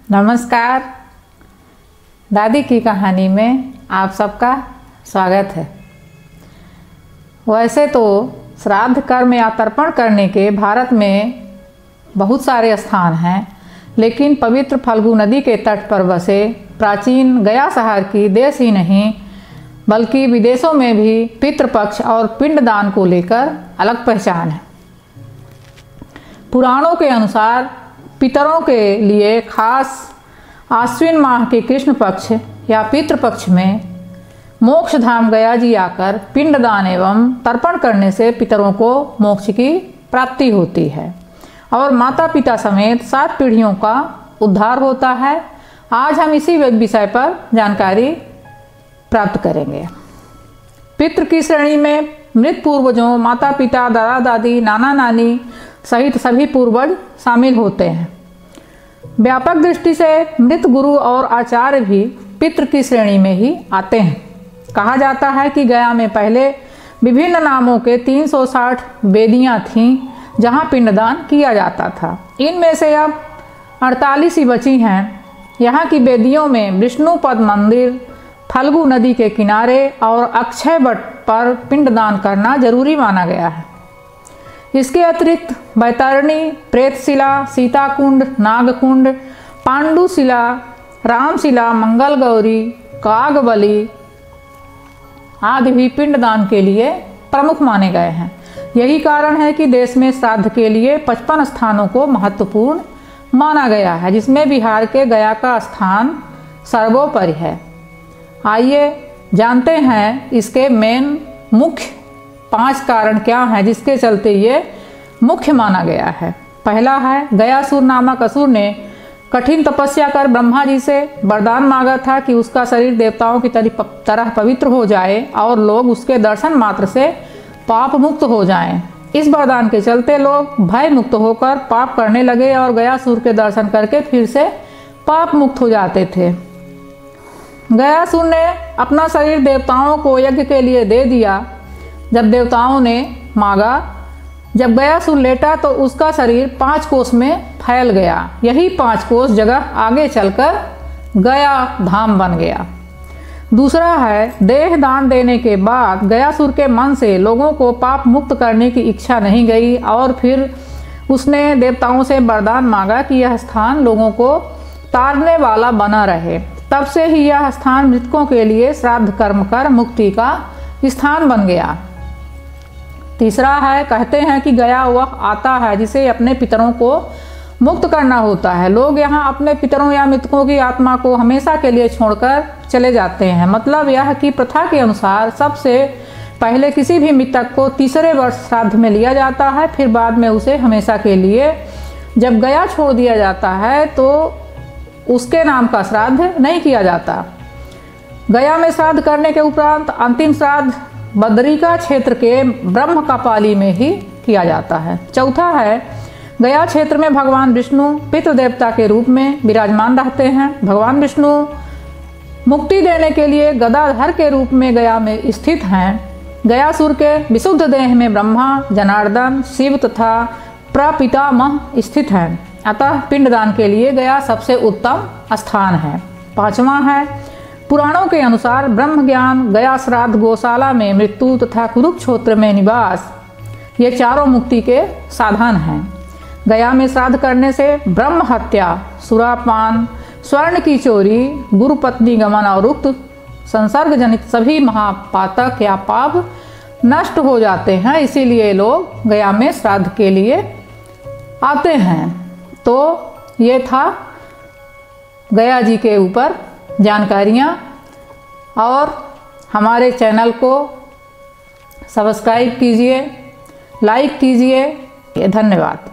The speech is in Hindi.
नमस्कार। दादी की कहानी में आप सबका स्वागत है। वैसे तो श्राद्ध कर्म या तर्पण करने के भारत में बहुत सारे स्थान हैं, लेकिन पवित्र फल्गु नदी के तट पर बसे प्राचीन गया शहर की देश ही नहीं बल्कि विदेशों में भी पितृपक्ष और पिंडदान को लेकर अलग पहचान है। पुराणों के अनुसार पितरों के लिए खास आश्विन माह के कृष्ण पक्ष या पितृपक्ष में मोक्ष धाम गया जी आकर पिंडदान एवं तर्पण करने से पितरों को मोक्ष की प्राप्ति होती है और माता पिता समेत 7 पीढ़ियों का उद्धार होता है। आज हम इसी विषय पर जानकारी प्राप्त करेंगे। पितृ की श्रेणी में मृत पूर्वजों, माता पिता, दादा दादी, नाना नानी सहित सभी पूर्वज शामिल होते हैं। व्यापक दृष्टि से मृत गुरु और आचार्य भी पितृ की श्रेणी में ही आते हैं। कहा जाता है कि गया में पहले विभिन्न नामों के 360 वेदियां थीं जहां पिंडदान किया जाता था। इनमें से अब 48 ही बची हैं। यहाँ की वेदियों में विष्णुपद मंदिर, फल्गु नदी के किनारे और अक्षय वट पर पिंडदान करना जरूरी माना गया है। इसके अतिरिक्त बैतरणी, प्रेतशिला, सीताकुंड, नागकुंड, पांडुशिला, रामशिला, मंगल गौरी, कागबली आदि भी पिंडदान के लिए प्रमुख माने गए हैं। यही कारण है कि देश में श्राद्ध के लिए 55 स्थानों को महत्वपूर्ण माना गया है, जिसमें बिहार के गया का स्थान सर्वोपरि है। आइए जानते हैं इसके मुख्य 5 कारण क्या हैं जिसके चलते ये मुख्य माना गया है। पहला है, गयासुर नामक असुर ने कठिन तपस्या कर ब्रह्मा जी से वरदान मांगा था कि उसका शरीर देवताओं की तरह पवित्र हो जाए और लोग उसके दर्शन मात्र से पाप मुक्त हो जाएं। इस वरदान के चलते लोग भय मुक्त होकर पाप करने लगे और गयासुर के दर्शन करके फिर से पाप मुक्त हो जाते थे। गयासुर ने अपना शरीर देवताओं को यज्ञ के लिए दे दिया। जब देवताओं ने मांगा, जब गयासुर लेटा तो उसका शरीर 5 कोस में फैल गया। यही 5 कोस जगह आगे चलकर गया धाम बन गया। दूसरा है, देह दान देने के बाद गयासुर के मन से लोगों को पाप मुक्त करने की इच्छा नहीं गई और फिर उसने देवताओं से वरदान मांगा कि यह स्थान लोगों को तारने वाला बना रहे। तब से ही यह स्थान मृतकों के लिए श्राद्ध कर्म कर मुक्ति का स्थान बन गया। तीसरा है, कहते हैं कि गया वह आता है जिसे अपने पितरों को मुक्त करना होता है। लोग यहाँ अपने पितरों या मृतकों की आत्मा को हमेशा के लिए छोड़कर चले जाते हैं। मतलब यह कि प्रथा के अनुसार सबसे पहले किसी भी मृतक को तीसरे वर्ष श्राद्ध में लिया जाता है, फिर बाद में उसे हमेशा के लिए जब गया छोड़ दिया जाता है तो उसके नाम का श्राद्ध नहीं किया जाता। गया में श्राद्ध करने के उपरांत अंतिम श्राद्ध बद्रिका क्षेत्र के ब्रह्म कपाली में ही किया जाता है। चौथा है, गया क्षेत्र में भगवान विष्णु पितृदेवता के रूप में विराजमान रहते हैं। भगवान विष्णु मुक्ति देने के लिए गदाधर के रूप में गया में स्थित हैं। गयासुर के विशुद्ध देह में ब्रह्मा, जनार्दन, शिव तथा प्रपितामह स्थित हैं। अतः पिंडदान के लिए गया सबसे उत्तम स्थान है। 5वां है, पुराणों के अनुसार ब्रह्म ज्ञान, गया श्राद्ध, गौशाला में मृत्यु तथा कुरुक्षेत्र में निवास ये चारों मुक्ति के साधन हैं। गया में श्राद्ध करने से ब्रह्म हत्या, सुरापान, स्वर्ण की चोरी, गुरुपत्नी गमन और उक्त संसर्ग जनित सभी महापातक या पाप नष्ट हो जाते हैं। इसीलिए लोग गया में श्राद्ध के लिए आते हैं। तो ये था गया जी के ऊपर जानकारियाँ, और हमारे चैनल को सब्सक्राइब कीजिए, लाइक कीजिए। धन्यवाद।